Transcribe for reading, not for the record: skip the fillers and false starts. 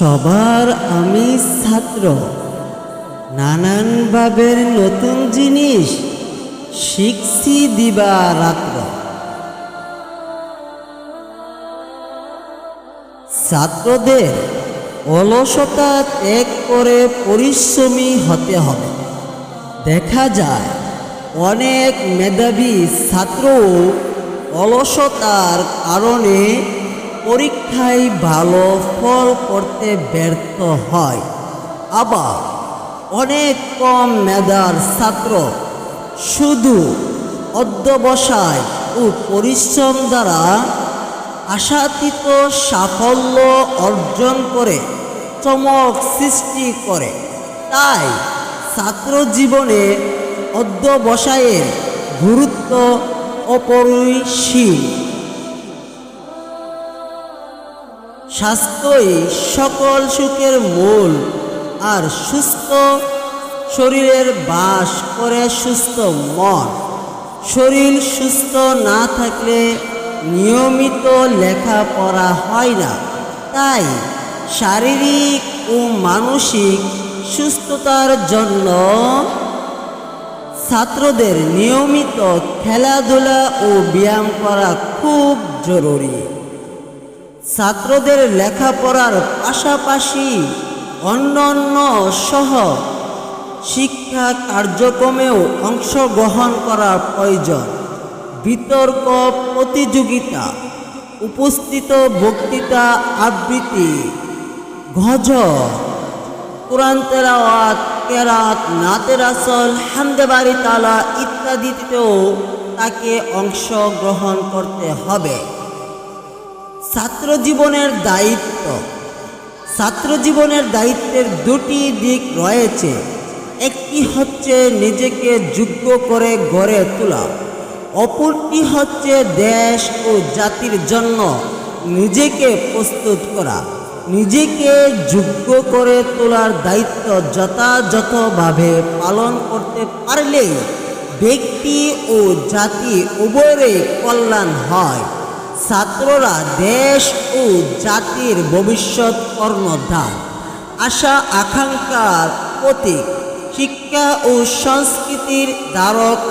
সবার আমি ছাত্র, নানান ভাবের নতুন জিনিস শিখছি দিবা রাত্র। ছাত্রদের অলসতা ত্যাগ করে পরিশ্রমী হতে হবে। দেখা যায় অনেক মেধাবী ছাত্রও অলসতার কারণে পরীক্ষায় ভালো ফল করতে ব্যর্থ হয়। আবার অনেক কম মেধার ছাত্র শুধু অধ্যবসায় ও পরিশ্রম দ্বারা আশাতীত সাফল্য অর্জন করে চমক সৃষ্টি করে। তাই ছাত্র জীবনে অধ্যবসায়ের গুরুত্ব অপরিসীম। স্বাস্থ্যই সকল সুখের মূল, আর সুস্থ শরীরের বাস করে সুস্থ মন। শরীর সুস্থ না থাকলে নিয়মিত লেখাপড়া হয় না। তাই শারীরিক ও মানসিক সুস্থতার জন্য ছাত্রদের নিয়মিত খেলাধুলা ও ব্যায়াম করা খুব জরুরি। ছাত্রদের লেখাপড়ার পাশাপাশি অন্যান্য সহ শিক্ষা কার্যক্রমেও অংশগ্রহণ করা প্রয়োজন। বিতর্ক প্রতিযোগিতা, উপস্থিত বক্তৃতা আবৃত্তি, গজল, কোরআন তেলাওয়াত, কেরাত, নাতে রাসূল, হামদে বাড়ি তালা ইত্যাদিতেও তাকে অংশগ্রহণ করতে হবে। ছাত্র জীবনের দায়িত্বের দুটি দিক রয়েছে। একটি হচ্ছে নিজেকে যোগ্য করে গড়ে তোলা, অপরটি হচ্ছে দেশ ও জাতির জন্য নিজেকে প্রস্তুত করা। নিজেকে যোগ্য করে তোলার দায়িত্ব যথাযথভাবে পালন করতে পারলেই ব্যক্তি ও জাতি উভয়েরই কল্যাণ হয়। ছাত্ররা দেশ ও জাতির ভবিষ্যৎ কর্ণধার, আশা আকাঙ্ক্ষার প্রতীক, শিক্ষা ও সংস্কৃতির ধারক।